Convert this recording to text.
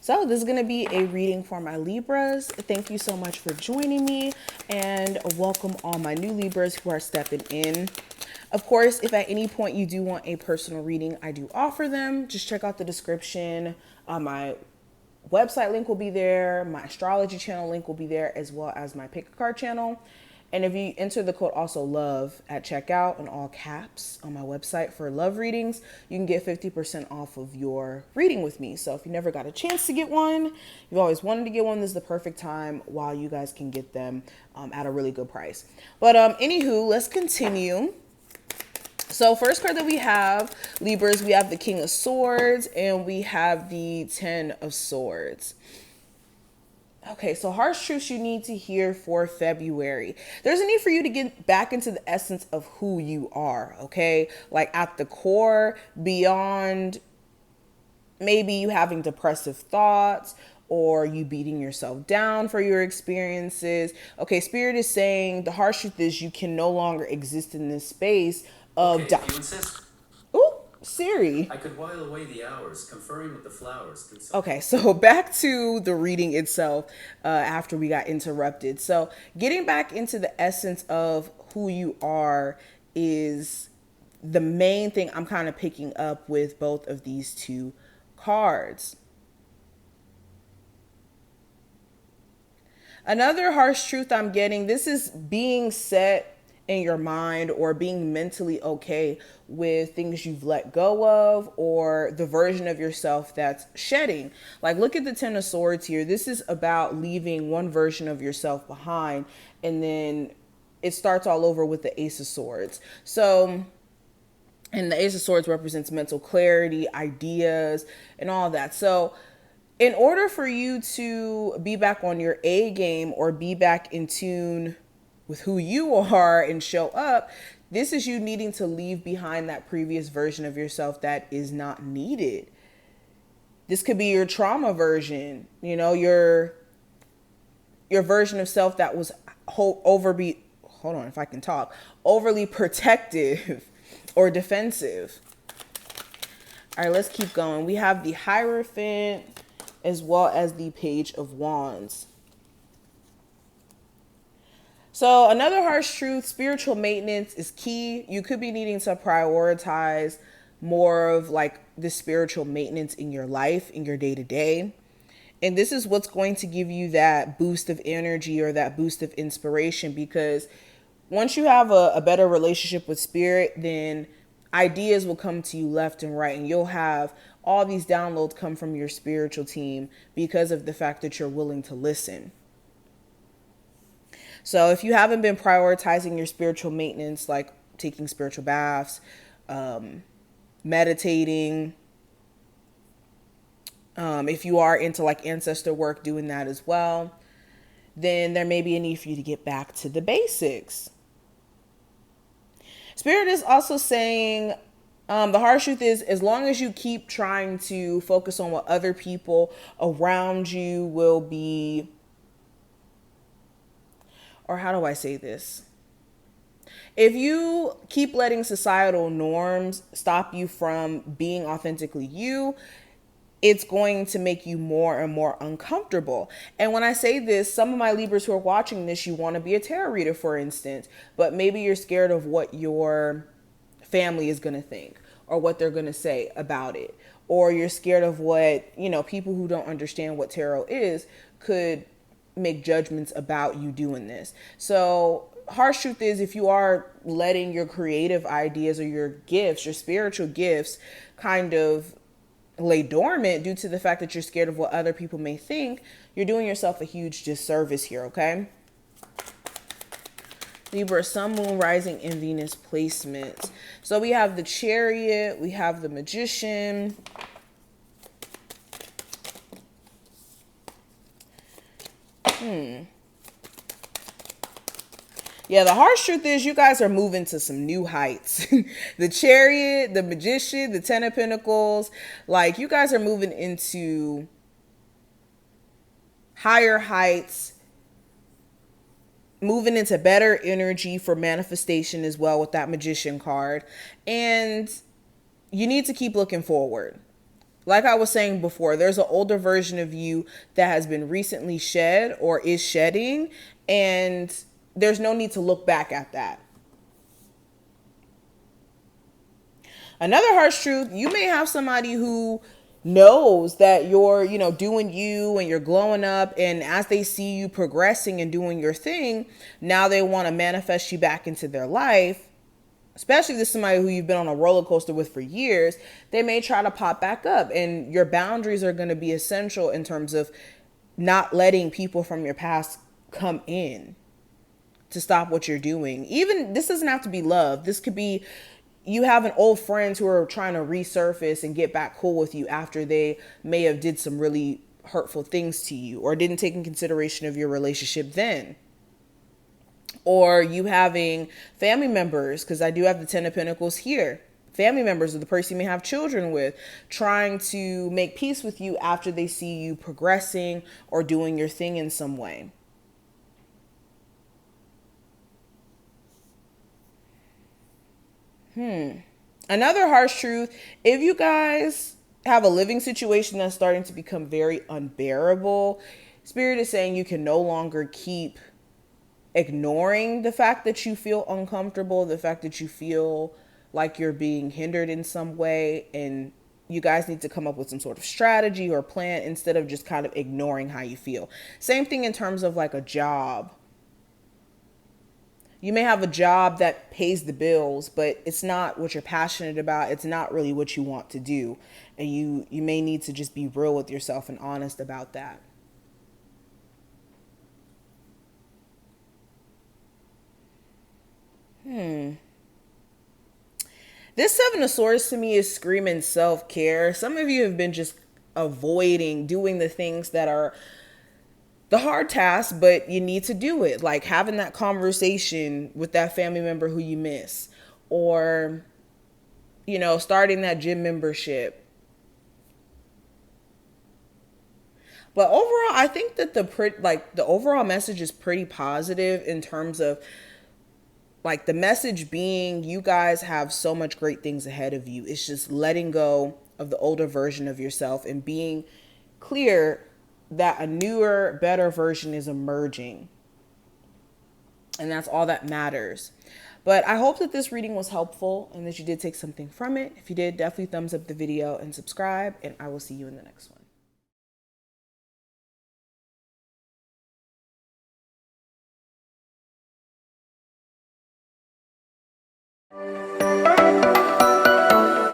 So this is going to be a reading for my Libras. Thank you so much for joining me, and welcome all my new Libras who are stepping in. Of course, if at any point you do want a personal reading, I do offer them. Just check out the description. My website link will be there. My astrology channel link will be there, as well as my pick a card channel. And if you enter the code also love at checkout in all caps on my website for love readings, you can get 50% off of your reading with me. So if you never got a chance to get one, you've always wanted to get one, this is the perfect time while you guys can get them at a really good price. But anywho, let's continue. So first card that we have, Libras, we have the King of Swords and we have the Ten of Swords. Okay, so harsh truths you need to hear for February. There's a need for you to get back into the essence of who you are, okay? Like at the core, beyond maybe you having depressive thoughts or you beating yourself down for your experiences. Okay, Spirit is saying the harsh truth is you can no longer exist in this space of Okay, if you insist. Ooh, Siri. I could while away the hours, conferring with the flowers. Okay, so back to the reading itself after we got interrupted. So getting back into the essence of who you are is the main thing I'm kind of picking up with both of these two cards. Another harsh truth I'm getting, this is being set in your mind or being mentally okay with things you've let go of or the version of yourself that's shedding. Like look at the Ten of Swords here. This is about leaving one version of yourself behind, and then it starts all over with the Ace of Swords. So, and the Ace of Swords represents mental clarity, ideas, and all that. So in order for you to be back on your A game or be back in tune with who you are and show up, this is you needing to leave behind that previous version of yourself that is not needed. This could be your trauma version, you know, your version of self that was overly protective or defensive. All right, let's keep going. We have the Hierophant as well as the Page of Wands. So another harsh truth, spiritual maintenance is key. You could be needing to prioritize more of like the spiritual maintenance in your life, in your day to day. And this is what's going to give you that boost of energy or that boost of inspiration, because once you have a better relationship with spirit, then ideas will come to you left and right, and you'll have all these downloads come from your spiritual team because of the fact that you're willing to listen. So if you haven't been prioritizing your spiritual maintenance, like taking spiritual baths, meditating, if you are into like ancestor work, doing that as well, then there may be a need for you to get back to the basics. Spirit is also saying the harsh truth is, as long as you keep trying to focus on what other people around you will be, or how do I say this? If you keep letting societal norms stop you from being authentically you, it's going to make you more and more uncomfortable. And when I say this, some of my Libras who are watching this, you want to be a tarot reader, for instance, but maybe you're scared of what your family is going to think or what they're going to say about it. Or you're scared of what, you know, people who don't understand what tarot is could make judgments about you doing this. So harsh truth is, if you are letting your creative ideas or your gifts, your spiritual gifts kind of lay dormant due to the fact that you're scared of what other people may think, you're doing yourself a huge disservice here, okay? Libra, Sun, Moon, Rising, and Venus placements. So we have the Chariot, we have the Magician. Yeah, the harsh truth is you guys are moving to some new heights. The Chariot, the Magician, the Ten of Pentacles, like you guys are moving into higher heights, moving into better energy for manifestation as well with that Magician card. And you need to keep looking forward. Like I was saying before, there's an older version of you that has been recently shed or is shedding, and there's no need to look back at that. Another harsh truth, you may have somebody who knows that you're, doing you and you're glowing up, and as they see you progressing and doing your thing, now they want to manifest you back into their life. Especially if this is somebody who you've been on a roller coaster with for years, they may try to pop back up, and your boundaries are going to be essential in terms of not letting people from your past come in to stop what you're doing. Even this doesn't have to be love. This could be you have an old friends who are trying to resurface and get back cool with you after they may have did some really hurtful things to you or didn't take in consideration of your relationship then. Or you having family members, because I do have the 10 of Pentacles here. Family members of the person you may have children with, trying to make peace with you after they see you progressing or doing your thing in some way. Another harsh truth, if you guys have a living situation that's starting to become very unbearable, Spirit is saying you can no longer keep ignoring the fact that you feel uncomfortable, the fact that you feel like you're being hindered in some way, and you guys need to come up with some sort of strategy or plan instead of just kind of ignoring how you feel. Same thing in terms of like a job. You may have a job that pays the bills, but it's not what you're passionate about. It's not really what you want to do. And you may need to just be real with yourself and honest about that. This Seven of Swords to me is screaming self-care. Some of you have been just avoiding doing the things that are the hard task, but you need to do it. Like having that conversation with that family member who you miss, or, starting that gym membership. But overall, I think that the overall message is pretty positive in terms of like the message being you guys have so much great things ahead of you. It's just letting go of the older version of yourself and being clear that a newer, better version is emerging. And that's all that matters. But I hope that this reading was helpful and that you did take something from it. If you did, definitely thumbs up the video and subscribe, and I will see you in the next one.